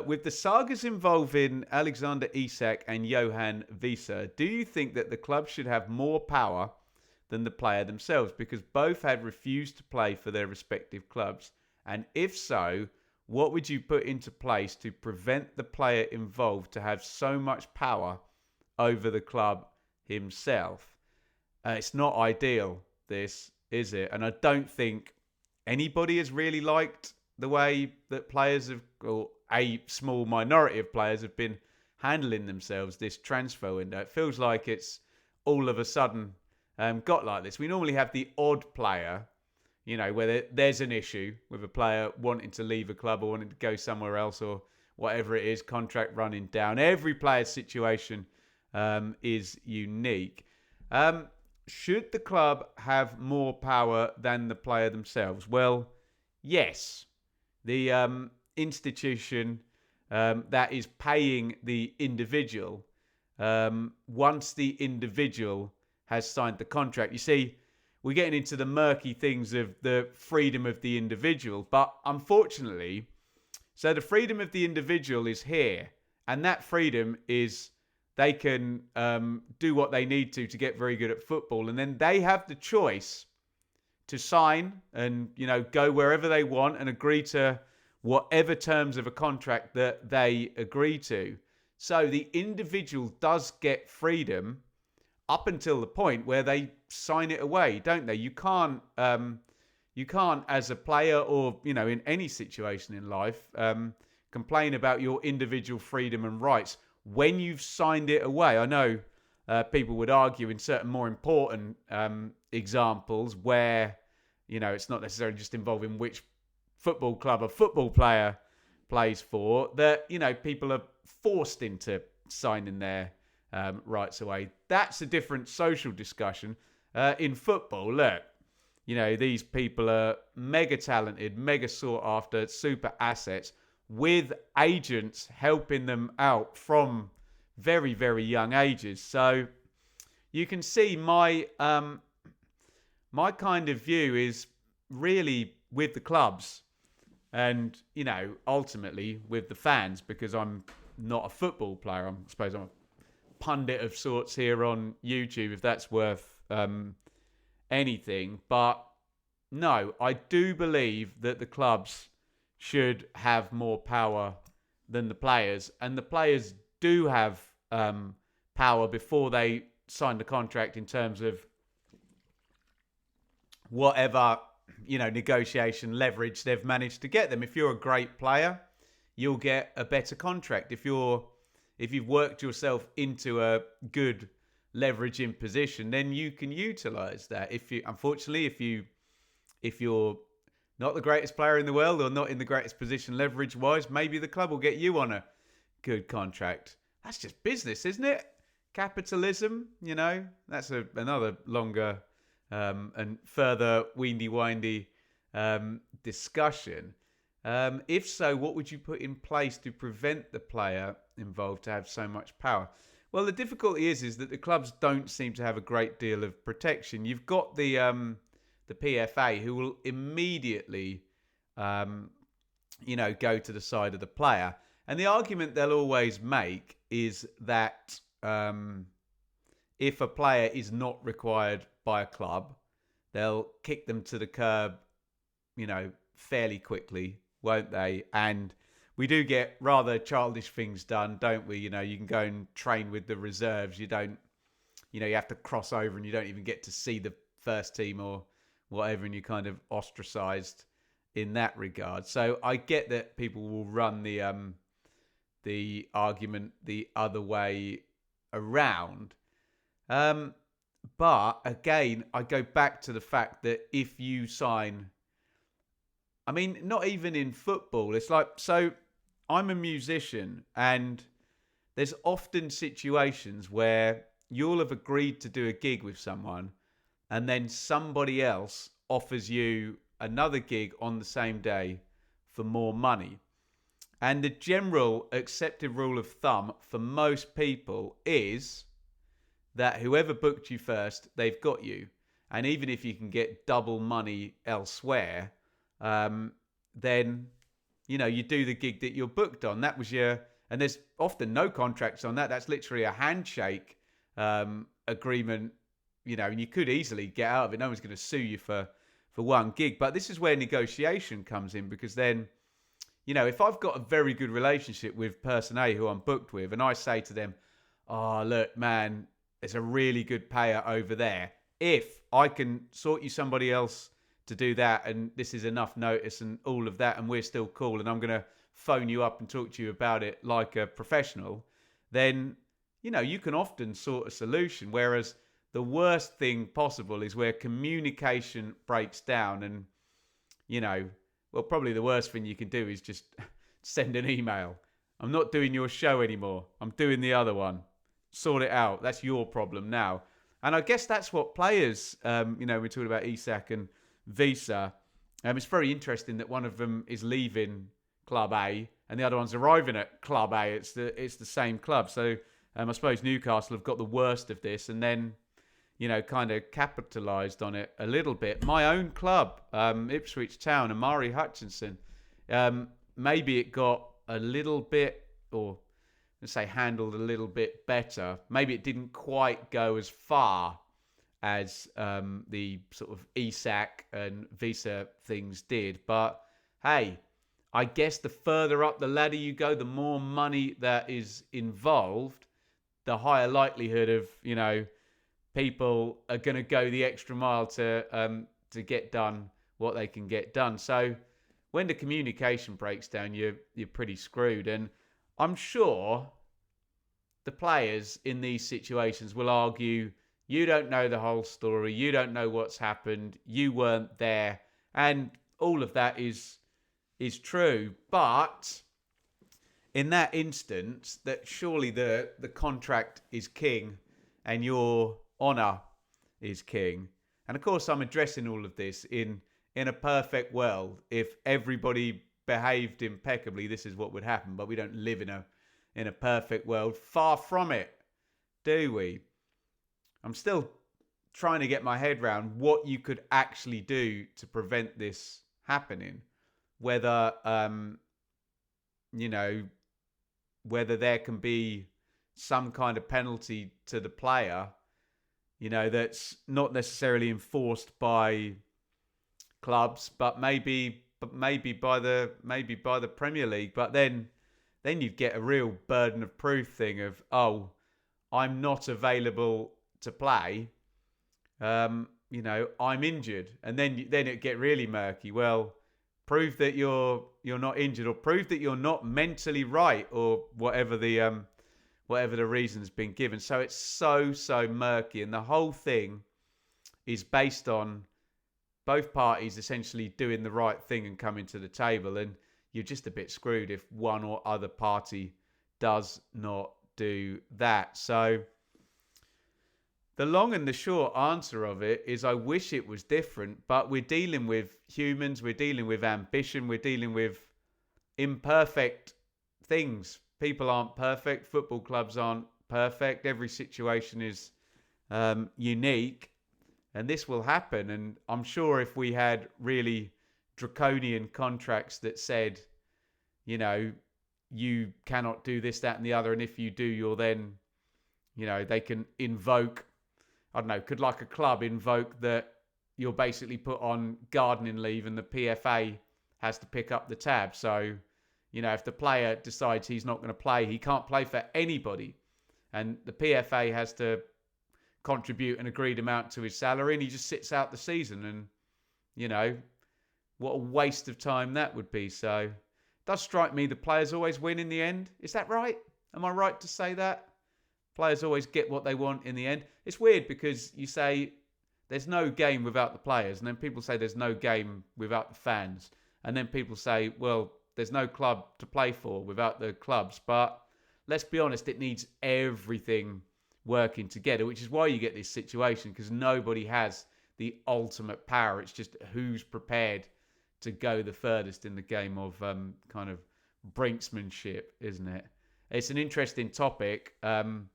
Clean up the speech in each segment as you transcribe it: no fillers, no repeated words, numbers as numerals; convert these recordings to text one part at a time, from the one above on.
With the sagas involving Alexander Isak and Johan Visa, do you think that the club should have more power than the player themselves? Because both had refused to play for their respective clubs. And if so, what would you put into place to prevent the player involved to have so much power over the club himself? It's not ideal, this, is it? And I don't think anybody has really liked the way that players have, or a small minority of players have been handling themselves this transfer window. It feels like it's all of a sudden got like this. We normally have the odd player, where there's an issue with a player wanting to leave a club or wanting to go somewhere else or whatever it is, contract running down. Every player's situation is unique. Should the club have more power than the player themselves? Well, yes. The institution that is paying the individual, once the individual has signed the contract. You see, we're getting into the murky things of the freedom of the individual. But unfortunately, so the freedom of the individual is here. And that freedom is they can do what they need to get very good at football. And then they have the choice to sign and, go wherever they want and agree to whatever terms of a contract that they agree to. So the individual does get freedom up until the point where they sign it away, don't they? You can't as a player or, in any situation in life, complain about your individual freedom and rights when you've signed it away. I know people would argue in certain more important examples where, it's not necessarily just involving which football club a football player plays for, that, people are forced into signing their rights away. That's a different social discussion. In football, look, these people are mega talented, mega sought after, super assets with agents helping them out from very, very young ages. So you can see my kind of view is really with the clubs and, ultimately with the fans, because I'm not a football player. I suppose I'm a pundit of sorts here on YouTube, if that's worth anything. But no, I do believe that the clubs should have more power than the players, and the players do have power before they sign the contract in terms of whatever negotiation leverage they've managed to get them. If you're a great player, you'll get a better contract. If you've worked yourself into a good leveraging position, then you can utilize that. If you're not the greatest player in the world or not in the greatest position leverage wise, maybe the club will get you on a good contract. That's just business, isn't it? Capitalism, that's another longer and further windy discussion. If so, what would you put in place to prevent the player involved to have so much power? Well, the difficulty is that the clubs don't seem to have a great deal of protection. You've got the PFA, who will immediately, go to the side of the player. And the argument they'll always make is that if a player is not required by a club, they'll kick them to the curb, fairly quickly, won't they? And we do get rather childish things done, don't we? You can go and train with the reserves. You don't, you have to cross over and you don't even get to see the first team or whatever, and you're kind of ostracized in that regard. So I get that people will run the argument the other way around. But again, I go back to the fact that if you sign, not even in football, it's like, so I'm a musician and there's often situations where you'll have agreed to do a gig with someone and then somebody else offers you another gig on the same day for more money. And the general accepted rule of thumb for most people is that whoever booked you first, they've got you. And even if you can get double money elsewhere, then, you do the gig that you're booked on. That was and there's often no contracts on that. That's literally a handshake agreement, and you could easily get out of it. No one's going to sue you for one gig. But this is where negotiation comes in, because then, if I've got a very good relationship with person A who I'm booked with, and I say to them, oh, look, man, there's a really good payer over there. If I can sort you somebody else to do that, and this is enough notice and all of that, and we're still cool, and I'm going to phone you up and talk to you about it like a professional, then, you can often sort a solution. Whereas the worst thing possible is where communication breaks down and, well, probably the worst thing you can do is just send an email. I'm not doing your show anymore. I'm doing the other one. Sort it out. That's your problem now. And I guess that's what players, we're talking about Isak and Visa. It's very interesting that one of them is leaving Club A and the other one's arriving at Club A. It's the same club. So I suppose Newcastle have got the worst of this and then, kind of capitalised on it a little bit. My own club, Ipswich Town, Amari Hutchinson, maybe it got a little bit, or let's say handled a little bit better. Maybe it didn't quite go as far as the sort of Isak and Visa things did. But hey, I guess the further up the ladder you go, the more money that is involved, the higher likelihood of, people are going to go the extra mile to get done what they can get done. So when the communication breaks down, you're pretty screwed. And I'm sure the players in these situations will argue, you don't know the whole story, you don't know what's happened, you weren't there, and all of that is true. But in that instance, that surely the contract is king and your honour is king. And of course, I'm addressing all of this in a perfect world. If everybody behaved impeccably, this is what would happen. But we don't live in a perfect world. Far from it, do we? I'm still trying to get my head around what you could actually do to prevent this happening. Whether, whether there can be some kind of penalty to the player, that's not necessarily enforced by clubs, but maybe by the Premier League. But then you'd get a real burden of proof thing of, oh, I'm not available to play. I'm injured, and then it get really murky. Well, prove that you're not injured, or prove that you're not mentally right, or whatever the reason's been given. So it's so murky, and the whole thing is based on both parties essentially doing the right thing and coming to the table, and you're just a bit screwed if one or other party does not do that. So the long and the short answer of it is I wish it was different, but we're dealing with humans, we're dealing with ambition, we're dealing with imperfect things. People aren't perfect, football clubs aren't perfect, every situation is unique, and this will happen. And I'm sure if we had really draconian contracts that said, you cannot do this, that and the other, and if you do, you're then, they can invoke, I don't know, could like a club invoke that you're basically put on gardening leave and the PFA has to pick up the tab. So, if the player decides he's not going to play, he can't play for anybody. And the PFA has to contribute an agreed amount to his salary, and he just sits out the season. And, what a waste of time that would be. So it does strike me the players always win in the end. Is that right? Am I right to say that? Players always get what they want in the end. It's weird because you say there's no game without the players, and then people say there's no game without the fans. And then people say, well, there's no club to play for without the clubs. But let's be honest, it needs everything working together, which is why you get this situation, because nobody has the ultimate power. It's just who's prepared to go the furthest in the game of kind of brinksmanship, isn't it? It's an interesting topic. And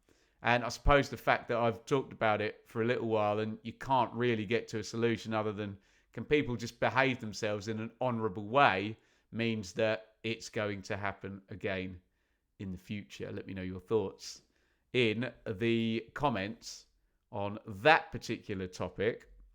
I suppose the fact that I've talked about it for a little while and you can't really get to a solution other than can people just behave themselves in an honourable way means that it's going to happen again in the future? Let me know your thoughts in the comments on that particular topic.